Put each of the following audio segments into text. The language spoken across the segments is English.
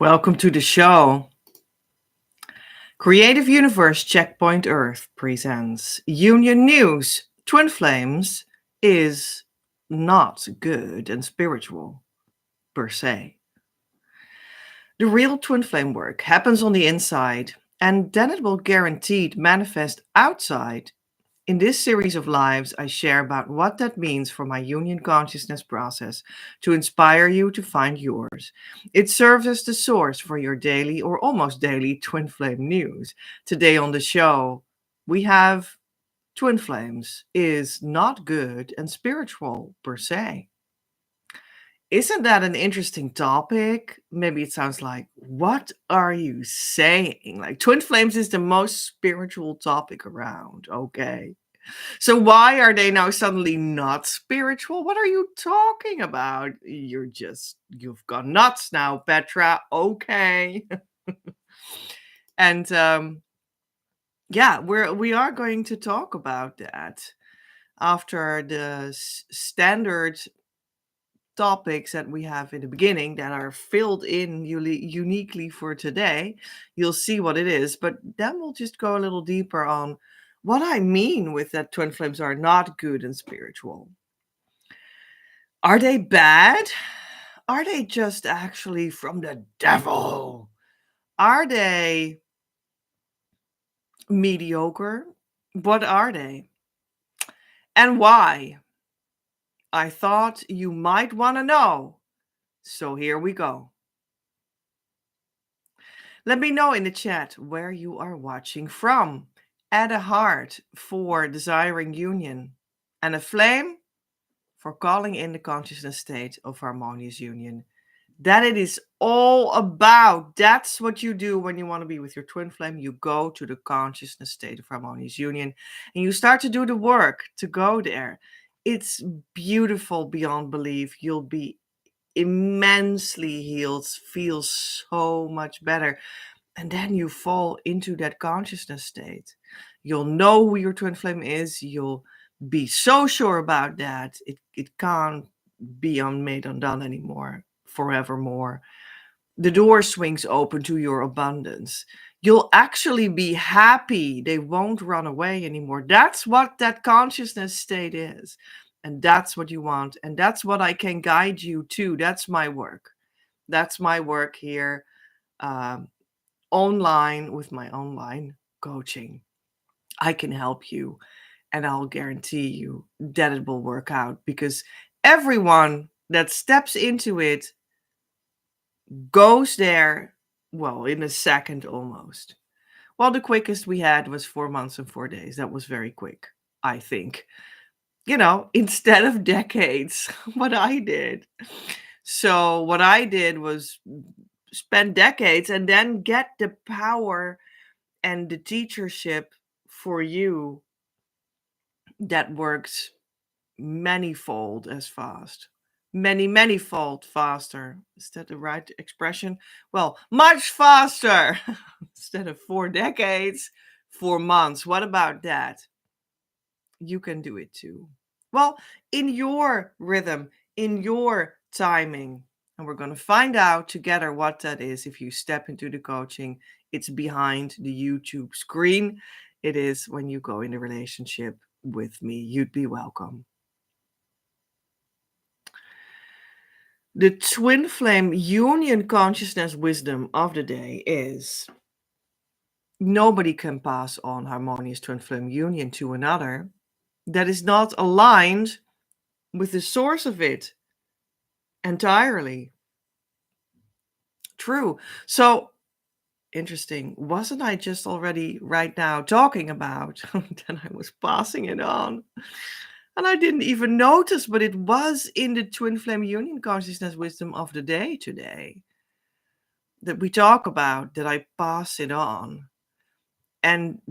Welcome to the show. Creative Universe Checkpoint Earth presents Union News. Twin Flames is not good and spiritual, per se. The real twin flame work happens on the inside, and then it will guaranteed manifest outside. In this series of lives, I share about what that means for my union consciousness process to inspire you to find yours. It serves as the source for your daily or almost daily twin flame news. Today on the show, we have twin flames is not good and spiritual per se. Isn't that an interesting topic? Maybe it sounds like, what are you saying? Like, twin flames is the most spiritual topic around. Okay. So why are they now suddenly not spiritual? What are you talking about? You've gone nuts now, Petra. Okay. And yeah, we are going to talk about that after the standard topics that we have in the beginning that are filled in uniquely for today. You'll see what it is, but then we'll just go a little deeper on what I mean with that twin flames are not good and spiritual. Are they bad? Are they just actually from the devil? Are they mediocre? What are they? And why? I thought you might want to know. So here we go. Let me know in the chat where you are watching from. Add a heart for desiring union and a flame for calling in the consciousness state of harmonious union. That it is all about. That's what you do when you want to be with your twin flame. You go to the consciousness state of harmonious union and you start to do the work to go there. It's beautiful beyond belief. You'll be immensely healed, feel so much better. And then you fall into that consciousness state. You'll know who your twin flame is. You'll be so sure about that. It can't be made undone anymore, forevermore. The door swings open to your abundance. You'll actually be happy. They won't run away anymore. That's what that consciousness state is. And that's what you want. And that's what I can guide you to. That's my work. That's my work here. Online with my online coaching. I can help you and I'll guarantee you that it will work out because everyone that steps into it goes there, well, in a second almost. Well, the quickest we had was 4 months and 4 days. That was very quick, I think. Instead of decades, what I did. So what I did was spend decades and then get the power and the teachership for you that works manyfold as fast. Manyfold faster. Is that the right expression? Well, much faster. Instead of 4 decades, 4 months. What about that? You can do it too. Well, in your rhythm, in your timing. And we're going to find out together what that is if you step into the coaching. It's behind the YouTube screen. It is when you go in a relationship with me. You'd be welcome. The twin flame union consciousness wisdom of the day is nobody can pass on harmonious twin flame union to another that is not aligned with the source of it entirely. True. So interesting. Wasn't I just already right now talking about that I was passing it on? And I didn't even notice, but it was in the twin flame union consciousness wisdom of the day today that we talk about that I pass it on. And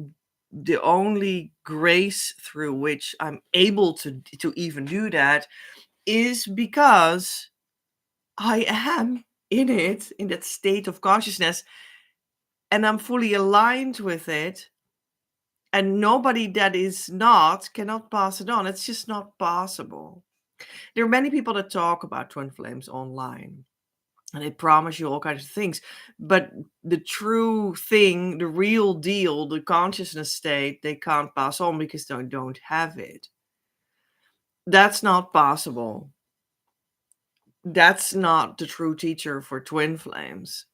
the only grace through which I'm able to even do that is because I am in it, in that state of consciousness, and I'm fully aligned with it. And nobody that is not cannot pass it on. It's just not possible. There are many people that talk about twin flames online. and they promise you all kinds of things. But the true thing, the real deal, the consciousness state, they can't pass on because they don't have it. That's not possible. That's not the true teacher for twin flames.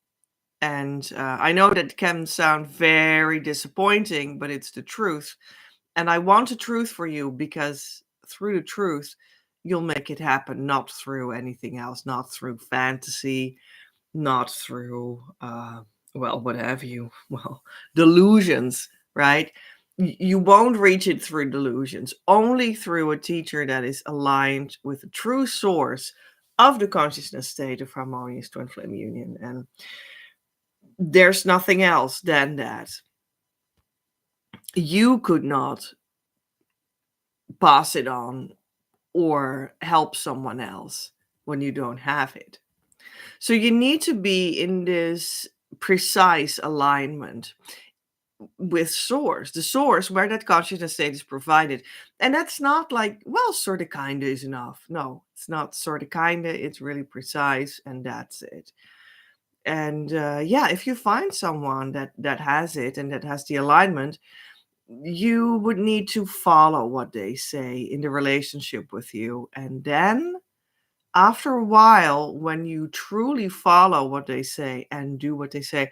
And I know that can sound very disappointing, but it's the truth. And I want the truth for you because through the truth, you'll make it happen, not through anything else, not through fantasy, not through, well, what have you? Well, delusions, right? You won't reach it through delusions, only through a teacher that is aligned with the true source of the consciousness state of harmonious twin flame union. And there's nothing else than that. You could not pass it on or help someone else when you don't have it. So you need to be in this precise alignment with source, the source where that consciousness state is provided. And that's not like, well, sort of kind of is enough. No, it's not sort of kind of, it's really precise, and that's it. And yeah, if you find someone that has it and that has the alignment, you would need to follow what they say in the relationship with you. And then after a while, when you truly follow what they say and do what they say,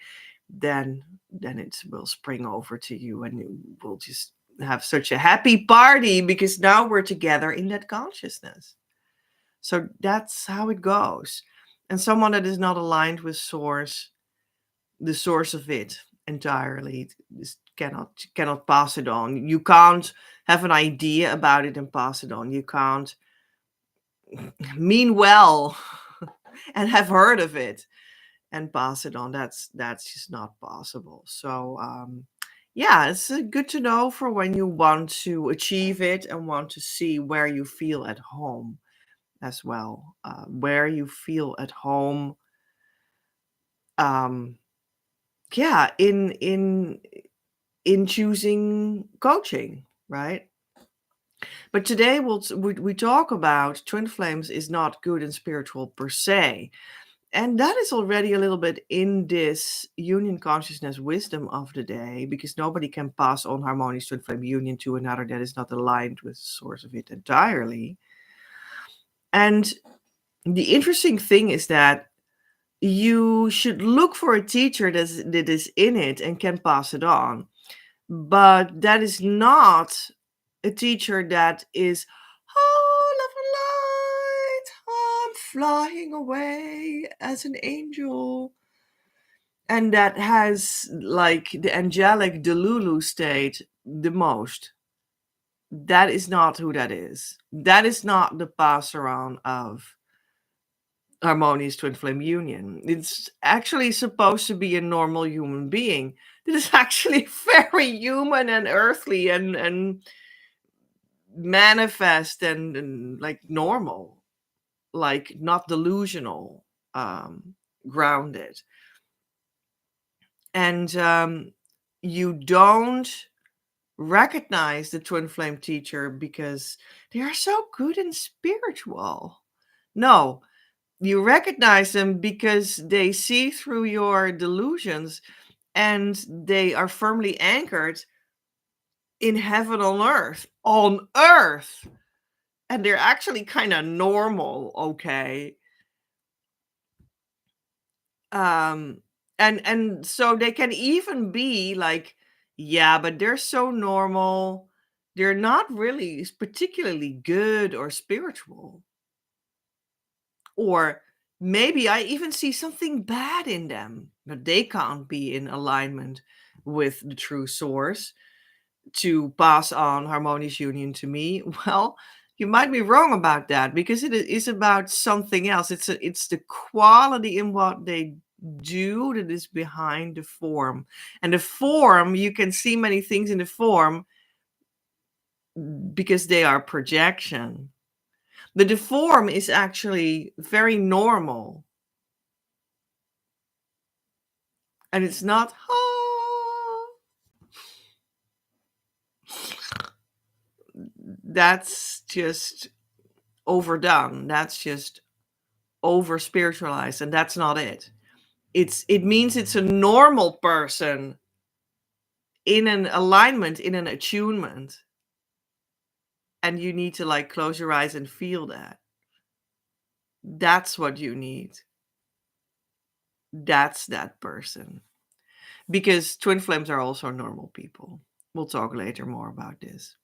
then it will spring over to you, and you will just have such a happy party because now we're together in that consciousness. So that's how it goes. And someone that is not aligned with source, the source of it entirely, just cannot pass it on. You can't have an idea about it and pass it on. You can't mean well and have heard of it and pass it on. That's just not possible. So yeah, it's good to know for when you want to achieve it and want to see where you feel at home as well. Where you feel at home, um yeah, in choosing coaching, right? But today we talk about twin flames is not good and spiritual per se. And that is already a little bit in this union consciousness wisdom of the day, because nobody can pass on harmonious twin flame union to another that is not aligned with the source of it entirely. And the interesting thing is that you should look for a teacher that is in it and can pass it on. But that is not a teacher that is, oh, love and light, I'm flying away as an angel. And that has like the angelic Delulu state the most. That is not who that is. That is not the passer on of harmonious twin flame union. It's actually supposed to be a normal human being. It is actually very human and earthly and manifest and like normal, like not delusional, grounded. And you don't recognize the twin flame teacher because they are so good and spiritual. No, you recognize them because they see through your delusions and they are firmly anchored in heaven on earth. And they're actually kind of normal, okay? And so they can even be like, yeah, but they're so normal. They're not really particularly good or spiritual. Or maybe I even see something bad in them, but they can't be in alignment with the true source to pass on harmonious union to me. Well, you might be wrong about that because it is about something else. It's the quality in what they do that is behind the form. And the form, you can see many things in the form because they are projection. But the form is actually very normal. And it's not, that's just overdone. That's just over spiritualized, and that's not it. It means it's a normal person in an alignment, in an attunement. And you need to like close your eyes and feel that. That's what you need. That's that person. Because twin flames are also normal people. We'll talk later more about this.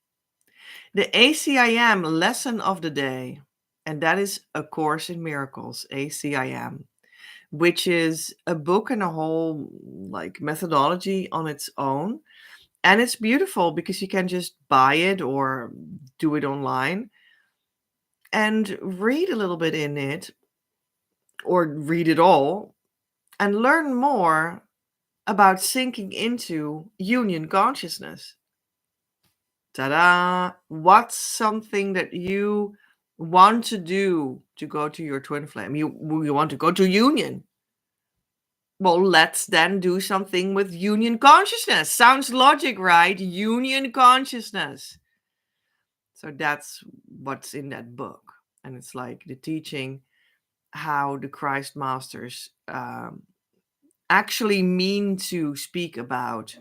The ACIM lesson of the day, and that is A Course in Miracles, ACIM, which is a book and a whole like methodology on its own. And it's beautiful because you can just buy it or do it online and read a little bit in it or read it all and learn more about sinking into union consciousness. Ta-da! What's something that you want to do to go to your twin flame? You want to go to union. Well, let's then do something with union consciousness. Sounds logic, right? Union consciousness. So that's what's in that book. And it's like the teaching how the Christ Masters actually mean to speak about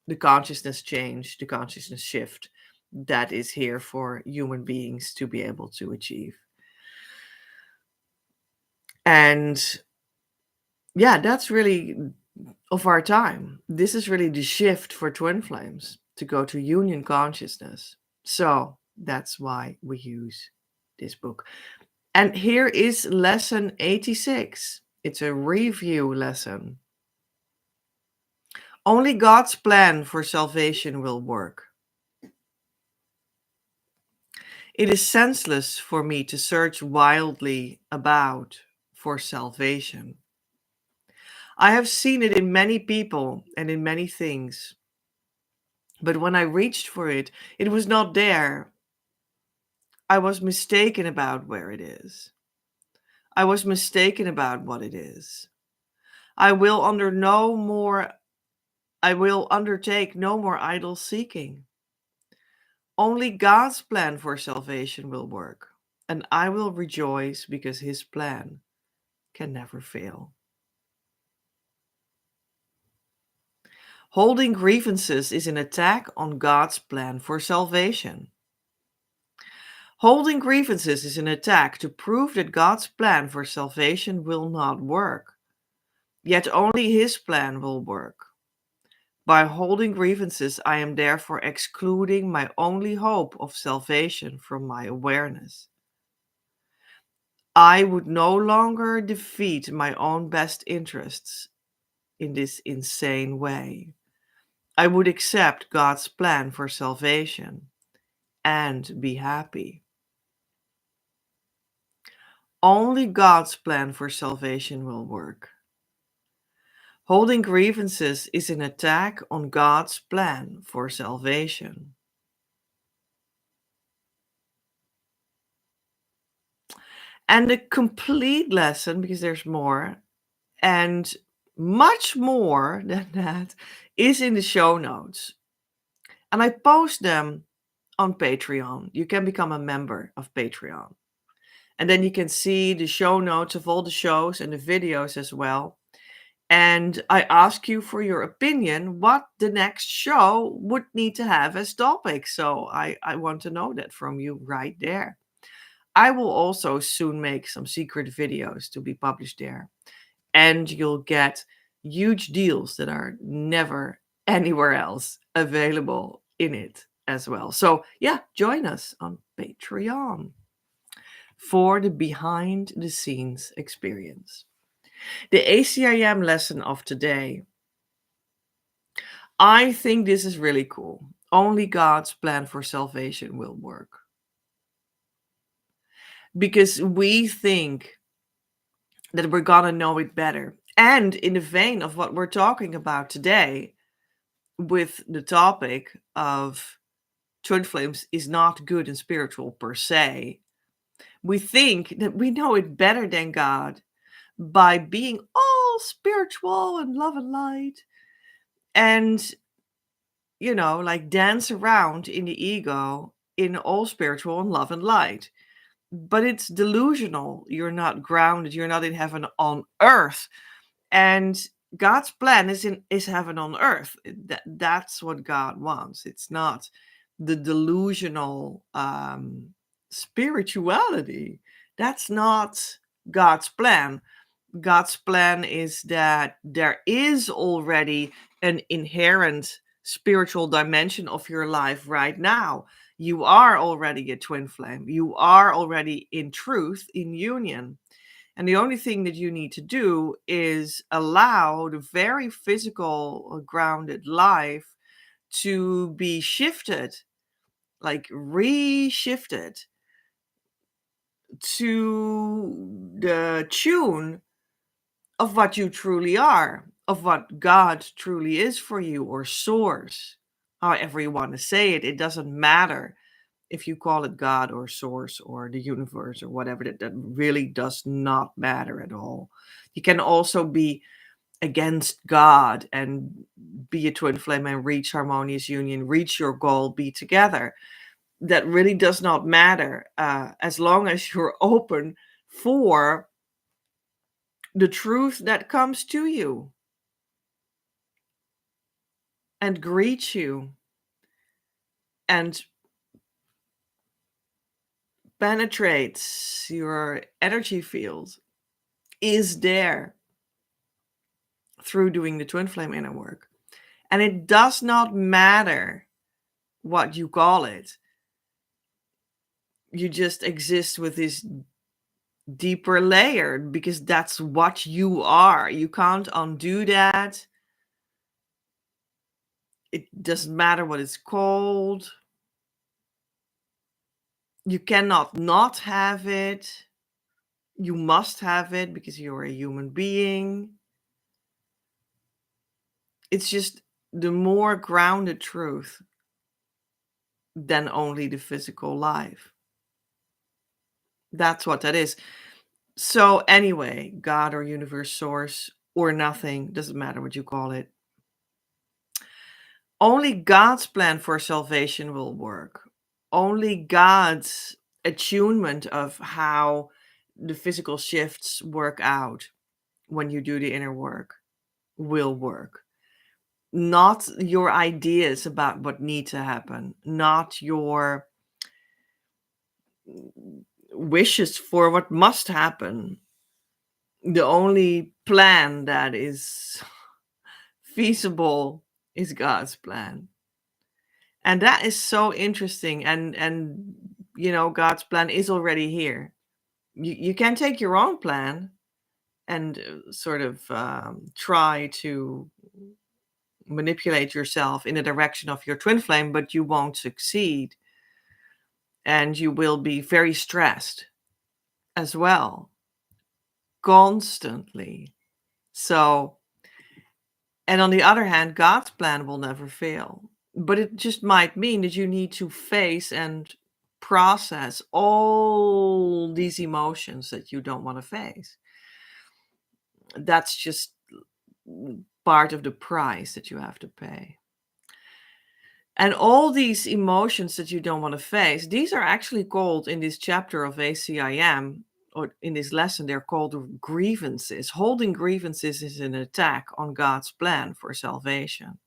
the consciousness change, the consciousness shift that is here for human beings to be able to achieve. And yeah, that's really of our time. This is really the shift for twin flames to go to union consciousness. So that's why we use this book. And here is lesson 86. It's a review lesson. Only God's plan for salvation will work. It is senseless for me to search wildly about for salvation. I have seen it in many people and in many things. But when I reached for it, it was not there. I was mistaken about where it is. I was mistaken about what it is. I will undertake no more idle seeking. Only God's plan for salvation will work, and I will rejoice because his plan can never fail. Holding grievances is an attack on God's plan for salvation. Holding grievances is an attack to prove that God's plan for salvation will not work. Yet only his plan will work. By holding grievances, I am therefore excluding my only hope of salvation from my awareness. I would no longer defeat my own best interests in this insane way. I would accept God's plan for salvation and be happy. Only God's plan for salvation will work. Holding grievances is an attack on God's plan for salvation. And the complete lesson, because there's more, and much more than that, is in the show notes. And I post them on Patreon. You can become a member of Patreon. And then you can see the show notes of all the shows and the videos as well. And I ask you for your opinion what the next show would need to have as topic. So I want to know that from you right there. I will also soon make some secret videos to be published there. And you'll get huge deals that are never anywhere else available in it as well. So yeah, join us on Patreon for the behind the scenes experience. The ACIM lesson of today. I think this is really cool. Only God's plan for salvation will work. Because we think that we're gonna know it better. And in the vein of what we're talking about today, with the topic of twin flames is not good and spiritual per se, we think that we know it better than God by being all spiritual and love and light and, like dance around in the ego in all spiritual and love and light. but it's delusional. You're not grounded. You're not in heaven on earth. And God's plan is heaven on earth. That's what God wants. It's not the delusional spirituality. That's not God's plan. God's plan is that there is already an inherent spiritual dimension of your life right now. You are already a twin flame. You are already in truth, in union. And the only thing that you need to do is allow the very physical, grounded life to be shifted, like reshifted to the tune of what you truly are, of what God truly is for you, or source, however you want to say it. It doesn't matter if you call it God or source or the universe or whatever. That really does not matter at all. You can also be against God and be a twin flame and reach harmonious union, reach your goal, be together. That really does not matter, as long as you're open for the truth that comes to you and greets you and penetrates your energy field, is there through doing the twin flame inner work. And it does not matter what you call it. You just exist with this deeper layer because that's what you are. You can't undo that. It doesn't matter what it's called. You cannot not have it. You must have it because you're a human being. It's just the more grounded truth than only the physical life. That's what that is. So anyway, God or universe, source or nothing, doesn't matter what you call it. Only God's plan for salvation will work. Only God's attunement of how the physical shifts work out when you do the inner work will work. Not your ideas about what needs to happen, not your wishes for what must happen. The only plan that is feasible is God's plan. And that is so interesting. And God's plan is already here. You can take your own plan and sort of try to manipulate yourself in the direction of your twin flame, but you won't succeed. And you will be very stressed as well, constantly. So, and on the other hand, God's plan will never fail. But it just might mean that you need to face and process all these emotions that you don't want to face. That's just part of the price that you have to pay. And all these emotions that you don't want to face, these are actually called in this chapter of ACIM, or in this lesson, they're called grievances. Holding grievances is an attack on God's plan for salvation.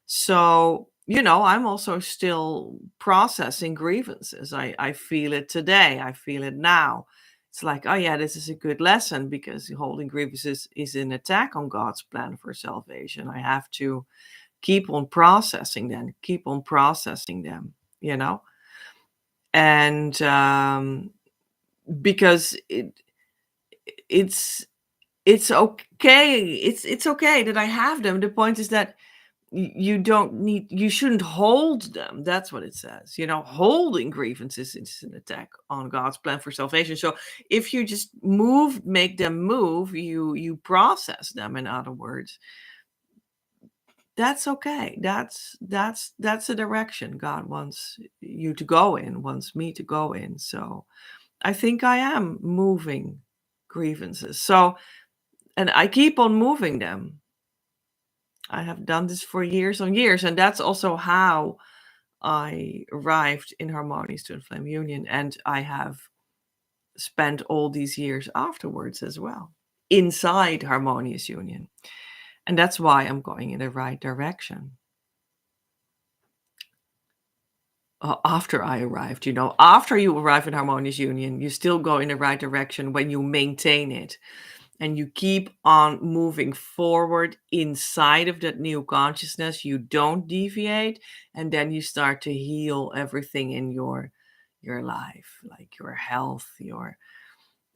So, I'm also still processing grievances. I feel it today. I feel it now. It's like, oh yeah, this is a good lesson because holding grievances is an attack on God's plan for salvation. I have to keep on processing them, and because it's okay. It's okay that I have them. The point is that you shouldn't hold them. That's what it says. Holding grievances is an attack on God's plan for salvation. So if you just make them move, you process them, in other words, that's okay. That's the direction God wants you to go in, wants me to go in. So I think I am moving grievances. So, and I keep on moving them. I have done this for years on years, and that's also how I arrived in Harmonious Twin Flame Union. And I have spent all these years afterwards as well, inside harmonious union. And that's why I'm going in the right direction. After I arrived, after you arrive in harmonious union, you still go in the right direction when you maintain it and you keep on moving forward inside of that new consciousness. You don't deviate, and then you start to heal everything in your life, like your health, your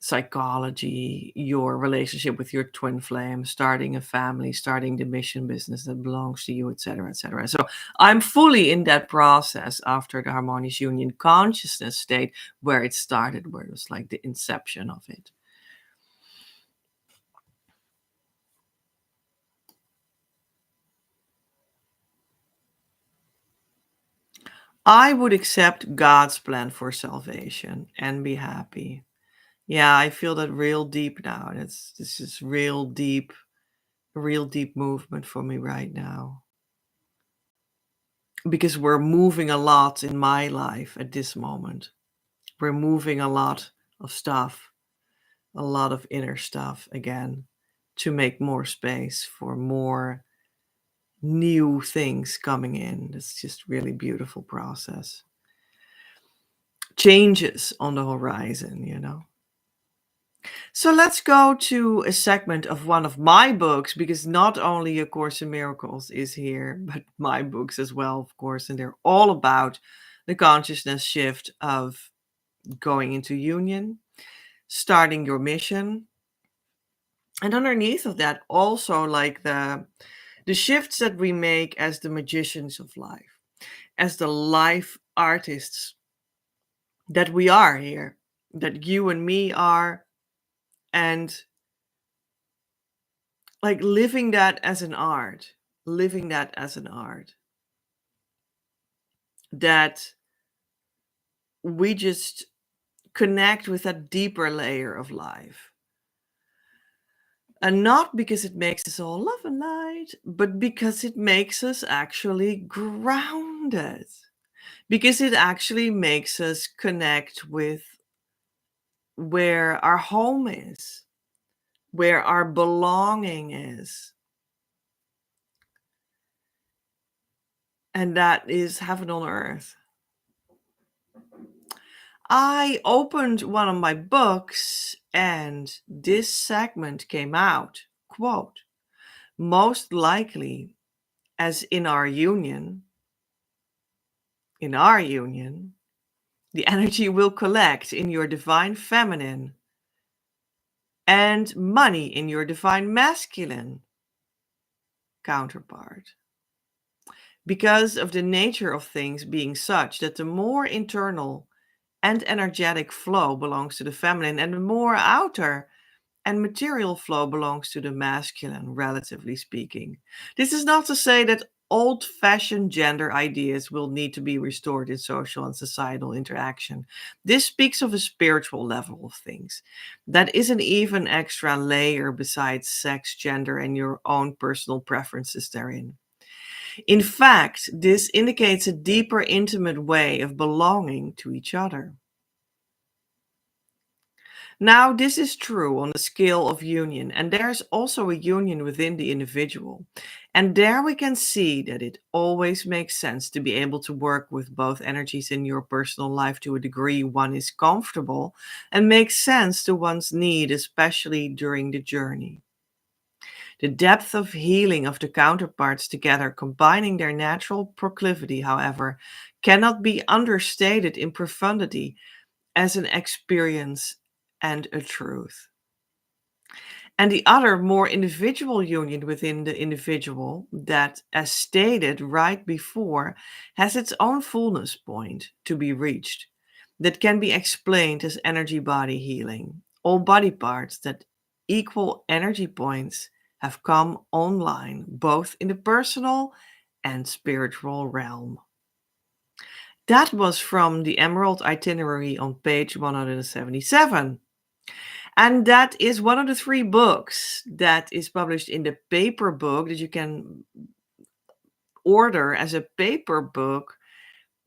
psychology, your relationship with your twin flame, starting a family, starting the mission business that belongs to you, etc., etc. So I'm fully in that process after the harmonious union consciousness state where it started, where it was like the inception of it. I would accept God's plan for salvation and be happy. Yeah, I feel that real deep now. This is real deep movement for me right now. Because we're moving a lot in my life at this moment. We're moving a lot of stuff, a lot of inner stuff again, to make more space for more new things coming in. It's just really beautiful process. Changes on the horizon. So let's go to a segment of one of my books, because not only A Course in Miracles is here, but my books as well, of course, and they're all about the consciousness shift of going into union, starting your mission, and underneath of that also like the shifts that we make as the magicians of life, as the life artists that we are here, that you and me are, and like living that as an art, that we just connect with that deeper layer of life. And not because it makes us all love and light, but because it makes us actually grounded. Because it actually makes us connect with where our home is, where our belonging is. And that is heaven on earth. I opened one of my books and this segment came out, quote, most likely as in our union, the energy will collect in your divine feminine and money in your divine masculine counterpart. Because of the nature of things being such that the more internal and energetic flow belongs to the feminine, and the more outer and material flow belongs to the masculine, relatively speaking. This is not to say that old-fashioned gender ideas will need to be restored in social and societal interaction. This speaks of a spiritual level of things. That is an even extra layer besides sex, gender, and your own personal preferences therein. In fact, this indicates a deeper, intimate way of belonging to each other. Now, this is true on the scale of union, and there's also a union within the individual. And there we can see that it always makes sense to be able to work with both energies in your personal life to a degree one is comfortable and makes sense to one's need, especially during the journey. The depth of healing of the counterparts together, combining their natural proclivity, however, cannot be understated in profundity as an experience and a truth. And the other, more individual union within the individual, that, as stated right before, has its own fullness point to be reached, that can be explained as energy body healing. All body parts that equal energy points have come online, both in the personal and spiritual realm. That was from the Emerald Itinerary on page 177. And that is one of the 3 books that is published in the paper book that you can order as a paper book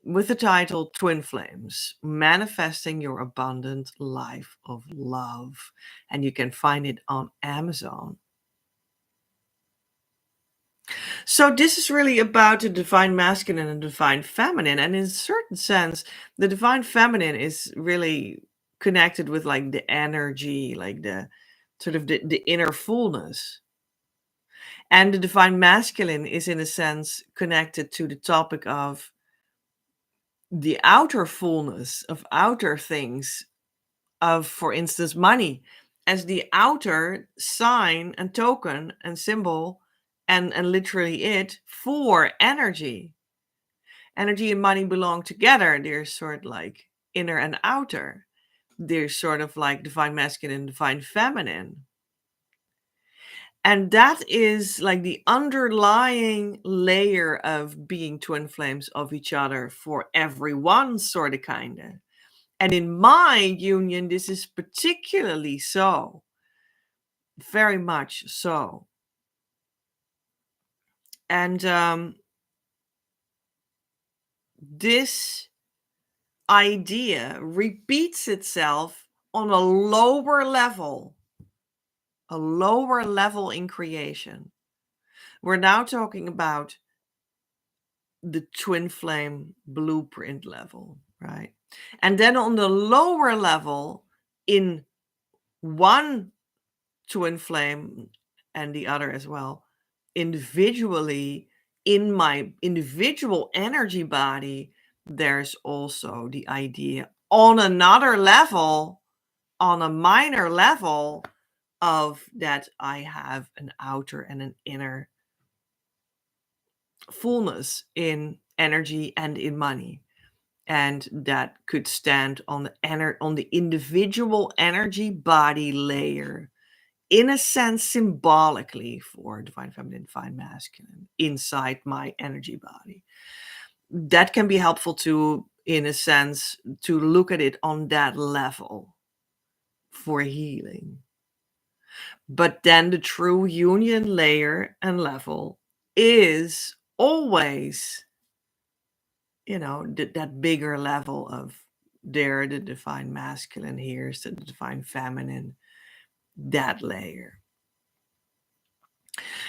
with the title Twin Flames, Manifesting Your Abundant Life of Love. And you can find it on Amazon. So this is really about the divine masculine and divine feminine. And in a certain sense, the divine feminine is really connected with like the energy, like the sort of the inner fullness. And the divine masculine is in a sense connected to the topic of the outer fullness of outer things, of, for instance, money as the outer sign and token and symbol and literally it for energy. Energy and money belong together. They're sort of like inner and outer. They're sort of like divine masculine and divine feminine. And that is like the underlying layer of being twin flames of each other for everyone, sort of, kind of. And in my union, this is particularly so. Very much so. And this idea repeats itself on a lower level in creation. We're now talking about the twin flame blueprint level, right? And then on the lower level, in one twin flame and the other as well, individually, in my individual energy body, there's also the idea on another level, on a minor level, of that I have an outer and an inner fullness in energy and in money. And that could stand on the individual energy body layer, in a sense, symbolically for divine feminine, divine masculine inside my energy body. That can be helpful to, in a sense, to look at it on that level for healing. But then the true union layer and level is always, that bigger level of there, the divine masculine, here's the divine feminine, that layer.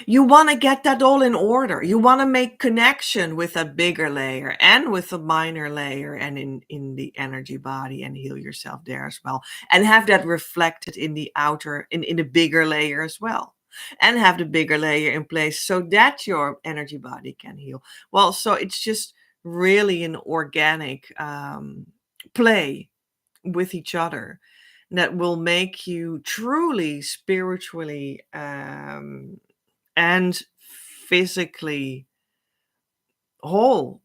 You want to get that all in order. You want to make connection with a bigger layer and with a minor layer and in the energy body, and heal yourself there as well. And have that reflected in the outer, in the bigger layer as well. And have the bigger layer in place so that your energy body can heal. Well, so it's just really an organic play with each other that will make you truly spiritually and physically whole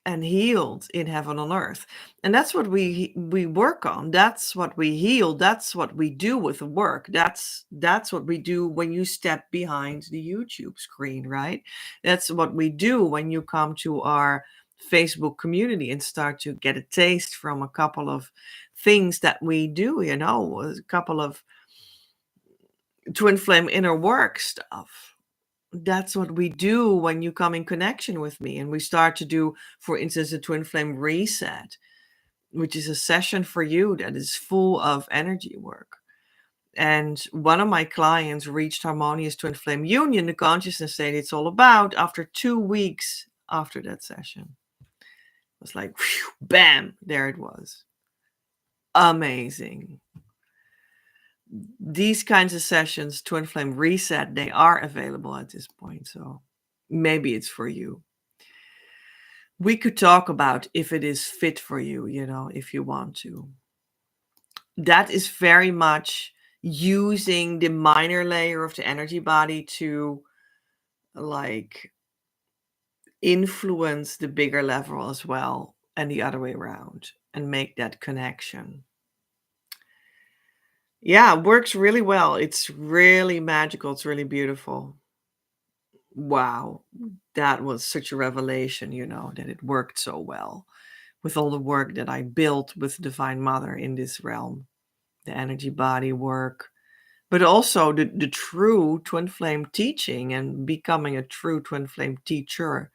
and healed in heaven on earth. And that's what we work on. That's what we heal. That's what we do with the work. That's what we do when you step behind the YouTube screen, right? That's what we do when you come to our Facebook community and start to get a taste from a couple of things that we do, a couple of twin flame inner work stuff. That's what we do when you come in connection with me and we start to do, for instance, a twin flame reset, which is a session for you that is full of energy work. And one of my clients reached Harmonious twin flame union, the consciousness state it's all about, after 2 weeks after that session. It was like, whew, bam, there it was. Amazing. These kinds of sessions, twin flame reset, they are available at this point. So maybe it's for you. We could talk about if it is fit for you, if you want to. That is very much using the minor layer of the energy body to like influence the bigger level as well, and the other way around, and make that connection. Yeah, it works really well. It's really magical. It's really beautiful. Wow. That was such a revelation, that it worked so well with all the work that I built with Divine Mother in this realm, the energy body work, but also the true twin flame teaching and becoming a true twin flame teacher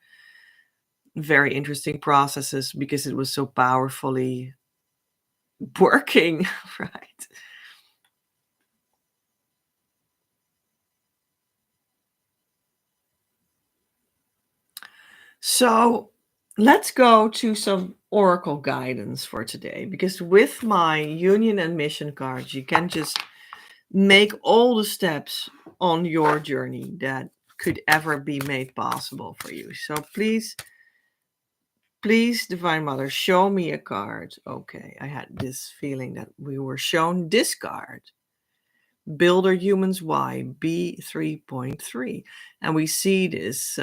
very interesting processes because it was so powerfully working, right? So let's go to some oracle guidance for today because with my union and mission cards, you can just make all the steps on your journey that could ever be made possible for you. So please, Divine Mother, show me a card. Okay, I had this feeling that we were shown this card. Builder Humans Y B3.3. And we see this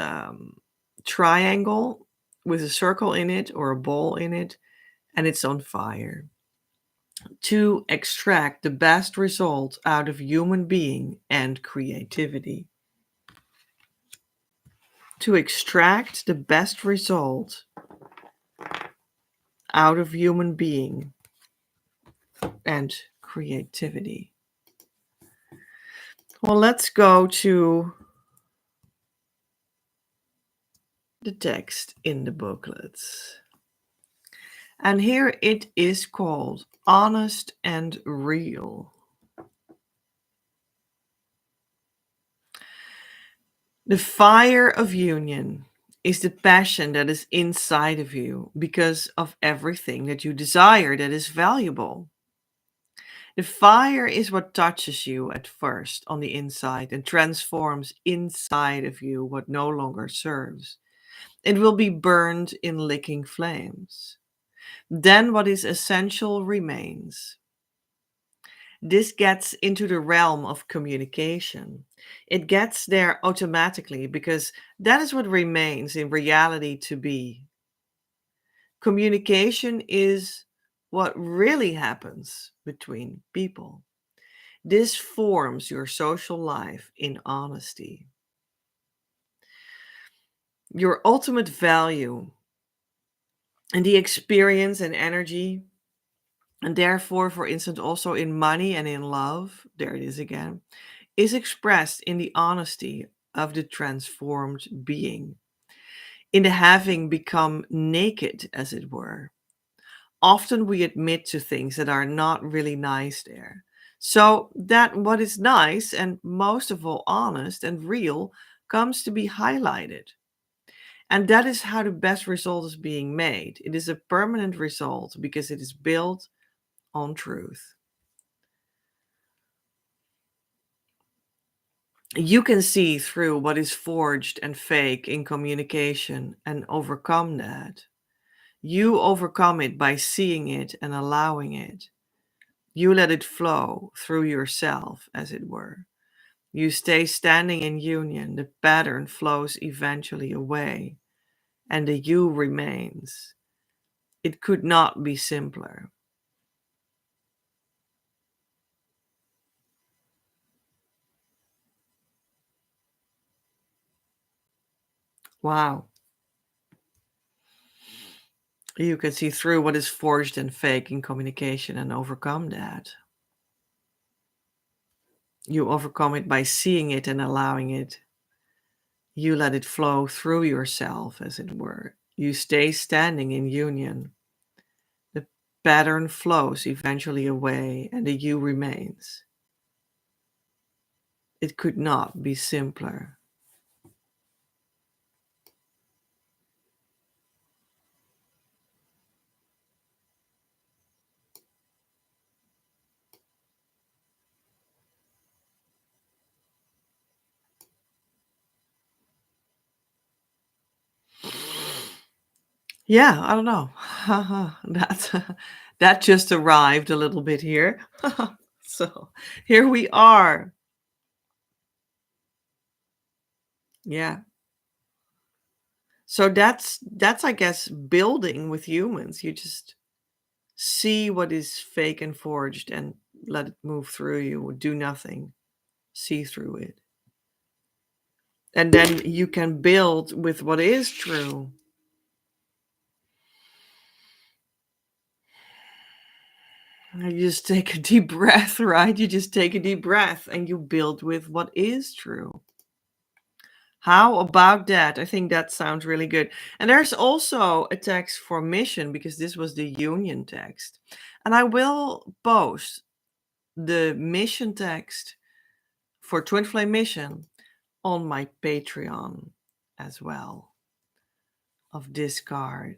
triangle with a circle in it or a ball in it, and it's on fire. To extract the best result out of human being and creativity. To extract the best result out of human being and creativity. Well, let's go to the text in the booklets. And here it is called Honest and Real. The fire of union is the passion that is inside of you because of everything that you desire that is valuable. The fire is what touches you at first on the inside and transforms inside of you what no longer serves. It will be burned in licking flames. Then what is essential remains. This gets into the realm of communication. It gets there automatically because that is what remains in reality to be. Communication is what really happens between people. This forms your social life in honesty. Your ultimate value and the experience and energy, and therefore, for instance, also in money and in love, there it is again, is expressed in the honesty of the transformed being, in the having become naked, as it were. Often we admit to things that are not really nice there. So that what is nice and most of all honest and real comes to be highlighted. And that is how the best result is being made. It is a permanent result because it is built on truth. You can see through what is forged and fake in communication and overcome that. You overcome it by seeing it and allowing it. You let it flow through yourself, as it were. You stay standing in union. The pattern flows eventually away, and the you remains. It could not be simpler. Wow. You can see through what is forged and fake in communication and overcome that. You overcome it by seeing it and allowing it. You let it flow through yourself, as it were. You stay standing in union. The pattern flows eventually away, and the you remains. It could not be simpler. Yeah, I don't know. that that just arrived a little bit here. So here we are. Yeah. So that's I guess building with humans. You just see what is fake and forged and let it move through you. Do nothing. See through it. And then you can build with what is true. You just take a deep breath, right? You just take a deep breath and you build with what is true. How about that? I think that sounds really good. And there's also a text for mission because this was the union text. And I will post the mission text for Twin Flame Mission on my Patreon as well of this card.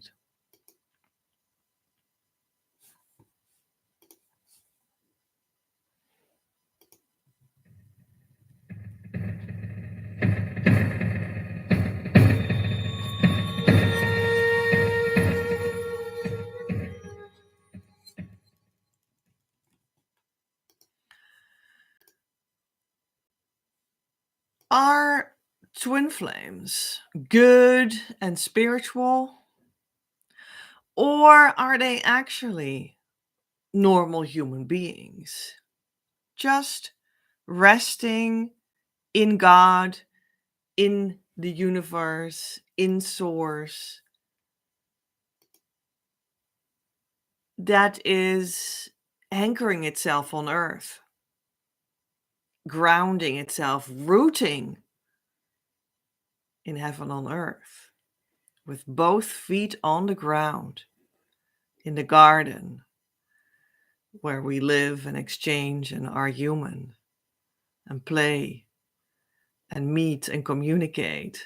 Are twin flames good and spiritual? Or are they actually normal human beings? Just resting in God, in the universe, in Source, that is anchoring itself on earth, grounding itself, rooting in heaven on earth, with both feet on the ground, in the garden where we live and exchange and are human and play and meet and communicate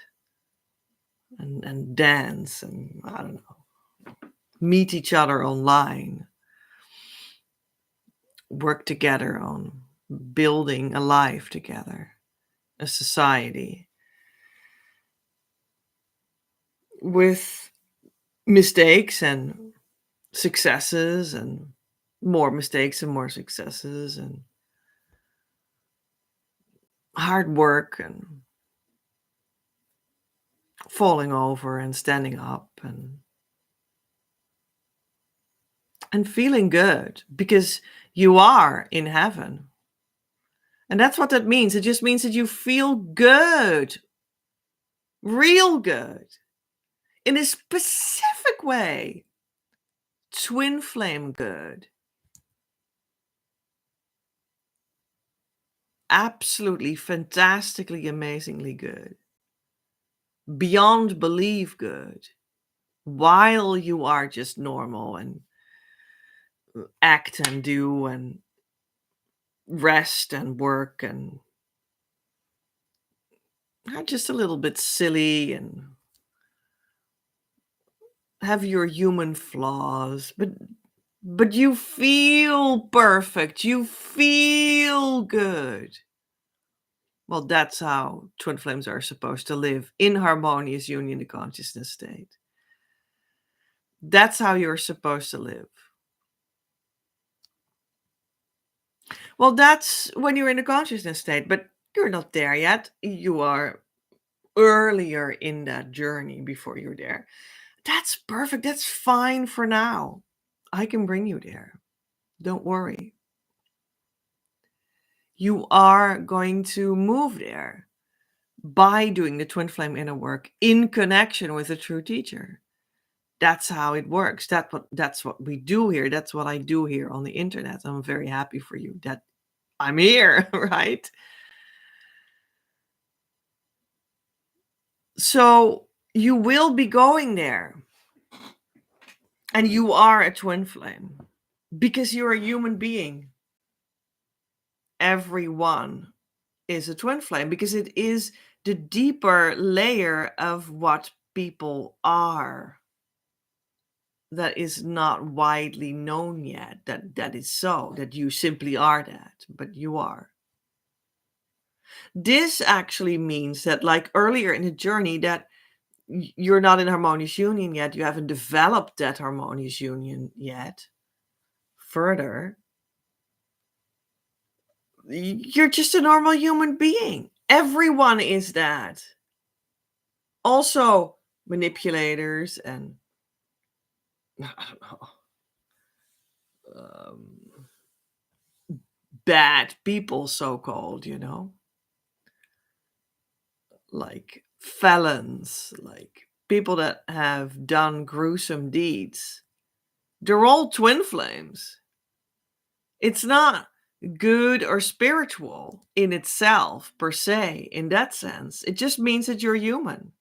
and dance and I don't know, meet each other online, work together on building a life together, a society with mistakes and successes and more mistakes and more successes and hard work and falling over and standing up and feeling good because you are in heaven. And that's what that means. It just means that you feel good, real good, in a specific way. Twin flame good. Absolutely, fantastically, amazingly good. Beyond belief good. While you are just normal and act and do and rest and work and just a little bit silly and have your human flaws, but you feel perfect. You feel good. Well, that's how twin flames are supposed to live in harmonious union, the consciousness state. That's how you're supposed to live. Well, that's when you're in a consciousness state, but you're not there yet. You are earlier in that journey before you're there. That's perfect. That's fine for now. I can bring you there. Don't worry. You are going to move there by doing the twin flame inner work in connection with a true teacher. That's how it works. That's what we do here. That's what I do here on the internet. I'm very happy for you that I'm here, right? So you will be going there. And you are a twin flame because you're a human being. Everyone is a twin flame because it is the deeper layer of what people are that is not widely known yet, that is so, that you simply are that, but you are. This actually means that, like earlier in the journey, that you're not in harmonious union yet, you haven't developed that harmonious union yet further. You're just a normal human being. Everyone is that. Also, manipulators and I don't know, bad people, so called, like felons, like people that have done gruesome deeds. They're all twin flames. It's not good or spiritual in itself, per se, in that sense. It just means that you're human.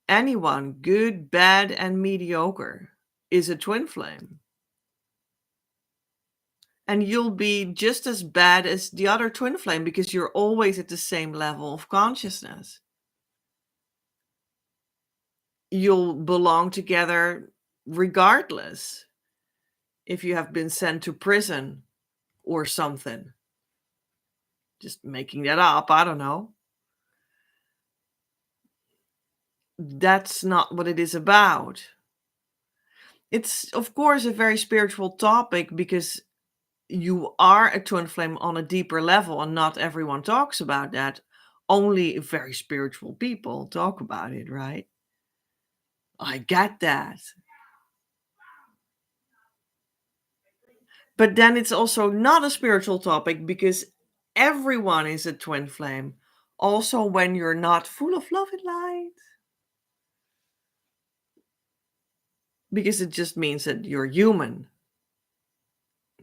Anyone, good, bad, and mediocre, is a twin flame. And you'll be just as bad as the other twin flame because you're always at the same level of consciousness. You'll belong together regardless if you have been sent to prison or something. Just making that up, I don't know. That's not what it is about. It's, of course, a very spiritual topic because you are a twin flame on a deeper level, and not everyone talks about that. Only very spiritual people talk about it, right? I get that. But then it's also not a spiritual topic because everyone is a twin flame. Also, when you're not full of love and light. Because it just means that you're human,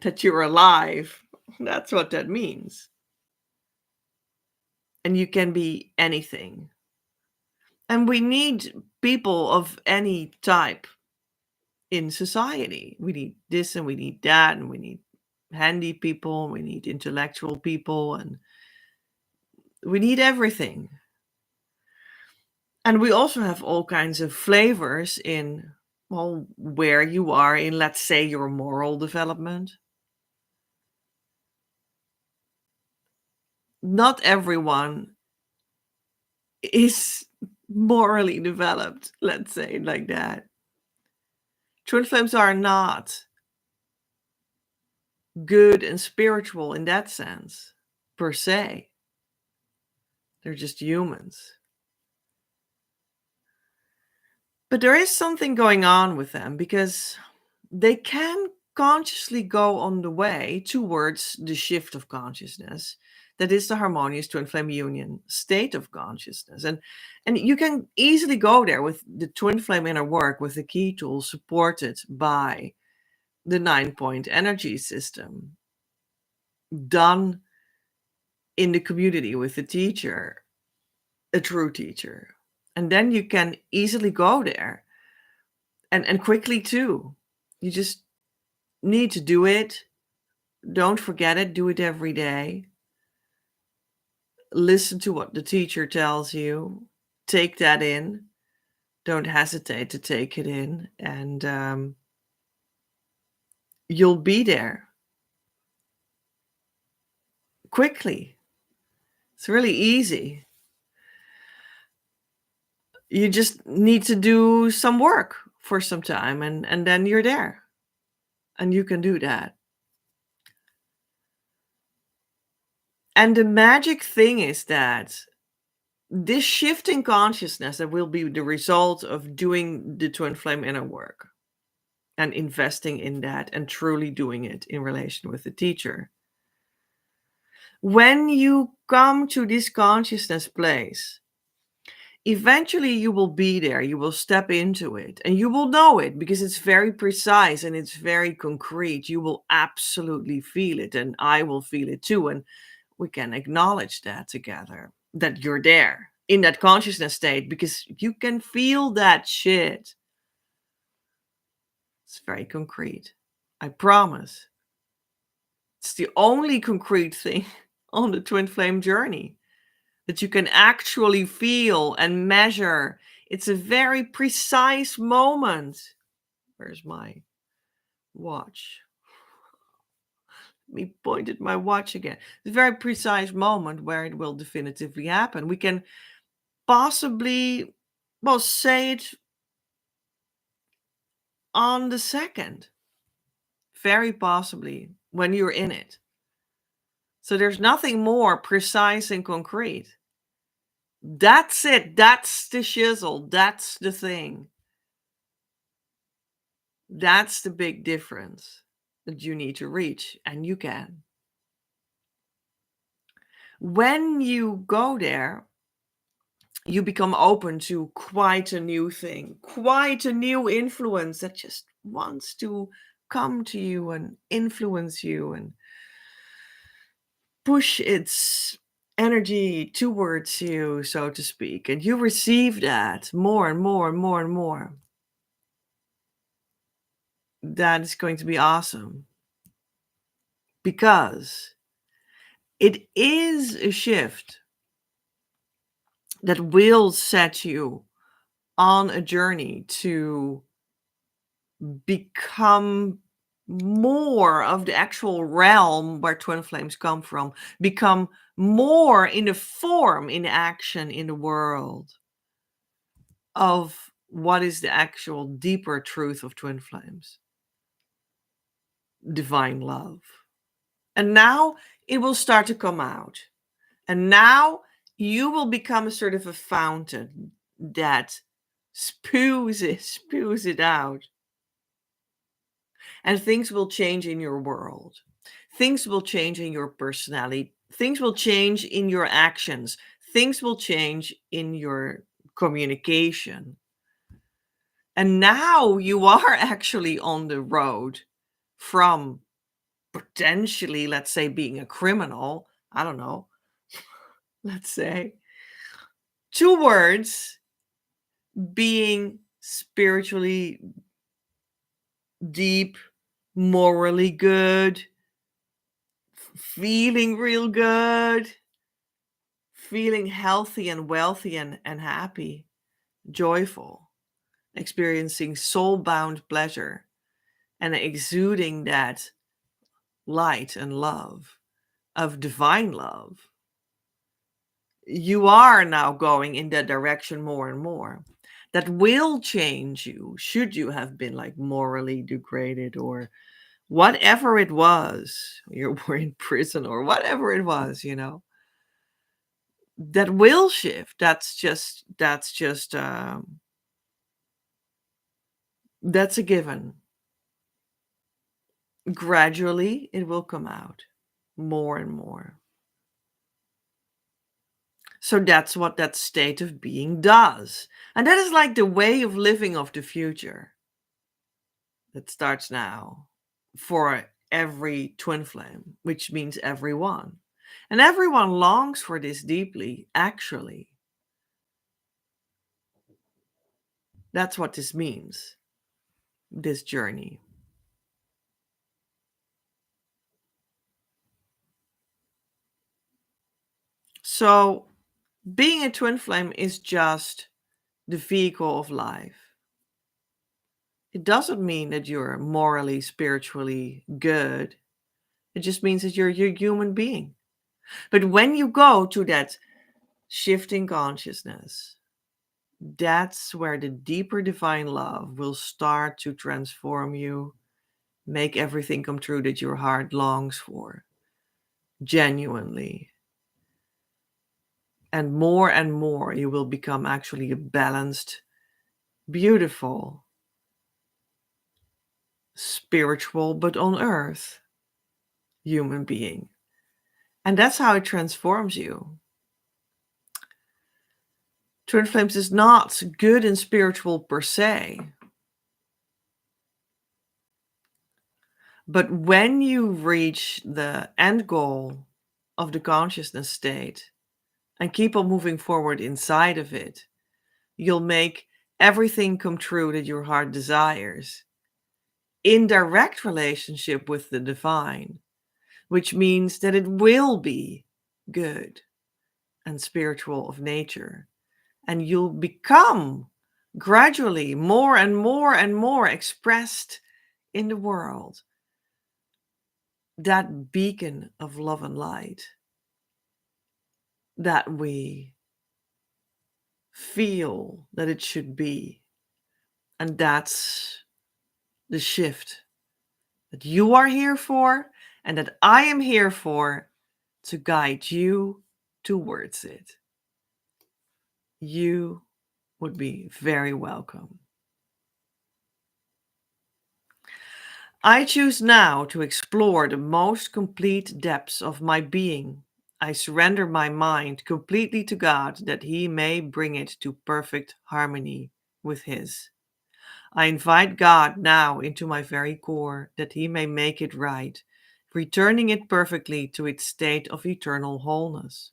that you're alive. That's what that means. And you can be anything. And we need people of any type in society. We need this and we need that, and we need handy people, and we need intellectual people, and we need everything. And we also have all kinds of flavors in, well, where you are in, let's say, your moral development. Not everyone is morally developed, let's say it like that. Twin flames are not good and spiritual in that sense, per se. They're just humans. But there is something going on with them because they can consciously go on the way towards the shift of consciousness that is the harmonious twin flame union state of consciousness. And you can easily go there with the twin flame inner work with the key tool supported by the 9-point energy system done in the community with the teacher, a true teacher. And then you can easily go there and quickly too. You just need to do it. Don't forget it. Do it every day. Listen to what the teacher tells you. Take that in. Don't hesitate to take it in. And you'll be there quickly. It's really easy. You just need to do some work for some time, and then you're there. And you can do that. And the magic thing is that this shift in consciousness that will be the result of doing the twin flame inner work and investing in that and truly doing it in relation with the teacher. When you come to this consciousness place, eventually you will be there, you will step into it, and you will know it because it's very precise and it's very concrete. You will absolutely feel it, and I will feel it too. And we can acknowledge that together, that you're there in that consciousness state because you can feel that shit. It's very concrete. I promise. It's the only concrete thing on the twin flame journey that you can actually feel and measure. It's a very precise moment. Where's my watch? Let me point at my watch again. It's a very precise moment where it will definitively happen. We can possibly, well, say it on the second. Very possibly when you're in it. So there's nothing more precise and concrete. That's it. That's the shizzle. That's the thing. That's the big difference that you need to reach, and you can. When you go there, you become open to quite a new thing, quite a new influence that just wants to come to you and influence you and push its energy towards you, so to speak, and you receive that more and more and more and more, that is going to be awesome. Because it is a shift that will set you on a journey to become more of the actual realm where twin flames come from, become more in the form, in action in the world of what is the actual deeper truth of twin flames, divine love. And now it will start to come out. And now you will become a sort of a fountain that spews it out. And things will change in your world. Things will change in your personality. Things will change in your actions. Things will change in your communication. And now you are actually on the road from potentially, let's say, being a criminal, I don't know, let's say, towards being spiritually deep, morally good, feeling real good, feeling healthy and wealthy and happy, joyful, experiencing soul-bound pleasure, and exuding that light and love of divine love. You are now going in that direction more and more. That will change you, should you have been like morally degraded or whatever it was, you were in prison or whatever it was, that will shift. That's a given. Gradually, it will come out more and more. So that's what that state of being does. And that is like the way of living of the future that starts now for every twin flame, which means everyone. And everyone longs for this deeply, actually. That's what this means, this journey. So, being a twin flame is just the vehicle of life. It doesn't mean that you're morally, spiritually good. It just means that you're a human being. But when you go to that shifting consciousness, that's where the deeper divine love will start to transform you, make everything come true that your heart longs for, genuinely. And more, you will become actually a balanced, beautiful, spiritual, but on earth human being. And that's how it transforms you. Twin Flames is not good and spiritual per se. But when you reach the end goal of the consciousness state and keep on moving forward inside of it, you'll make everything come true that your heart desires in direct relationship with the divine, which means that it will be good and spiritual of nature. And you'll become gradually more and more and more expressed in the world. That beacon of love and light that we feel that it should be. And that's the shift that you are here for and that I am here for, to guide you towards it. You would be very welcome. I choose now to explore the most complete depths of my being. I surrender my mind completely to God that He may bring it to perfect harmony with His. I invite God now into my very core that He may make it right, returning it perfectly to its state of eternal wholeness.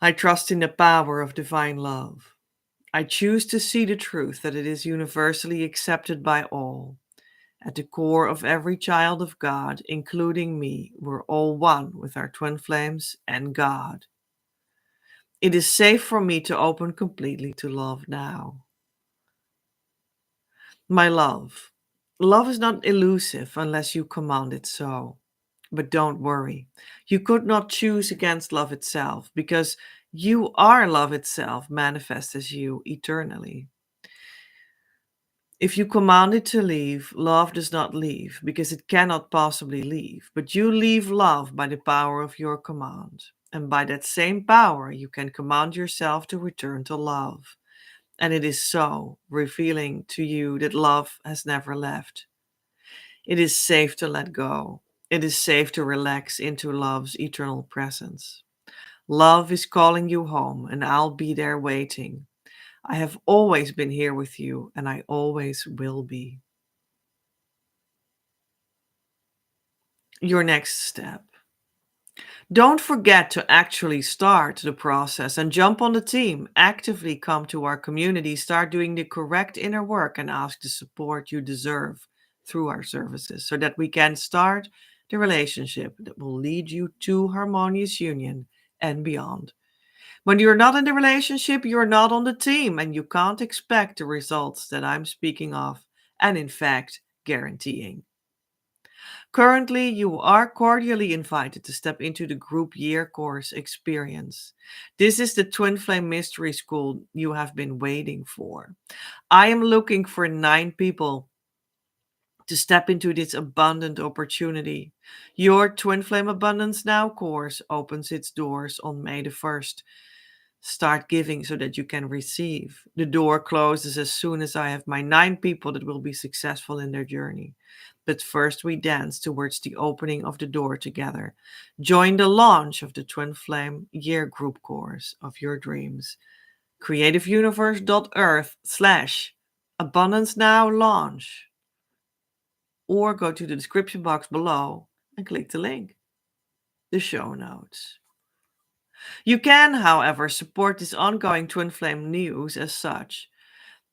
I trust in the power of divine love. I choose to see the truth that it is universally accepted by all. At the core of every child of God, including me, we're all one with our twin flames and God. It is safe for me to open completely to love now. My love. Love is not elusive unless you command it so. But don't worry. You could not choose against love itself because you are love itself manifest as you eternally. If you command it to leave, love does not leave because it cannot possibly leave. But you leave love by the power of your command. And by that same power, you can command yourself to return to love. And it is so, revealing to you that love has never left. It is safe to let go. It is safe to relax into love's eternal presence. Love is calling you home, and I'll be there waiting. I have always been here with you, and I always will be. Your next step. Don't forget to actually start the process and jump on the team. Actively come to our community, start doing the correct inner work, and ask the support you deserve through our services so that we can start the relationship that will lead you to harmonious union and beyond. When you're not in the relationship, you're not on the team, and you can't expect the results that I'm speaking of and, in fact, guaranteeing. Currently, you are cordially invited to step into the group year course experience. This is the Twin Flame Mystery School you have been waiting for. I am looking for 9 people to step into this abundant opportunity. Your Twin Flame Abundance Now course opens its doors on May the 1st. Start giving so that you can receive. The door closes as soon as I have my 9 people that will be successful in their journey. But first, we dance towards the opening of the door together. Join the launch of the Twin Flame Year Group Course of your dreams. creativeuniverse.earth/abundance now launch. Or go to the description box below and click the link. The show notes. You can, however, support this ongoing Twin Flame news as such.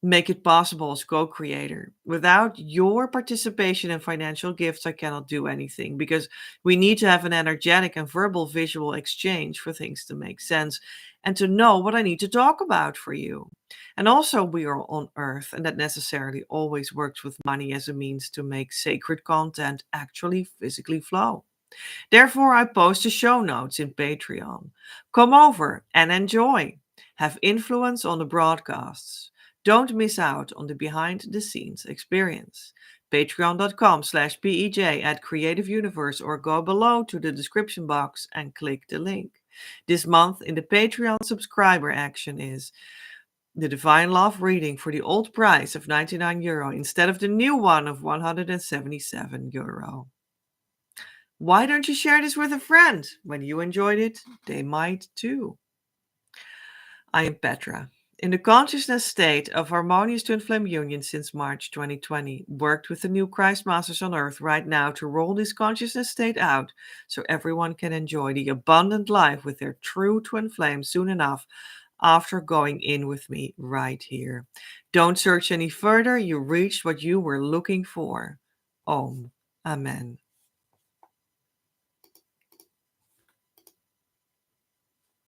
Make it possible as co-creator. Without your participation and financial gifts, I cannot do anything because we need to have an energetic and verbal visual exchange for things to make sense and to know what I need to talk about for you. And also, we are on Earth, and that necessarily always works with money as a means to make sacred content actually physically flow. Therefore, I post the show notes in Patreon. Come over and enjoy. Have influence on the broadcasts. Don't miss out on the behind the scenes experience. Patreon.com/PEJ at Creative Universe or go below to the description box and click the link. This month in the Patreon subscriber action is the Divine Love reading for the old price of €99 instead of the new one of €177. Why don't you share this with a friend? When you enjoyed it, they might too. I am Petra. In the consciousness state of harmonious twin flame union since March 2020, worked with the new Christ Masters on Earth right now to roll this consciousness state out so everyone can enjoy the abundant life with their true twin flame soon enough after going in with me right here. Don't search any further. You reached what you were looking for. Om. Amen.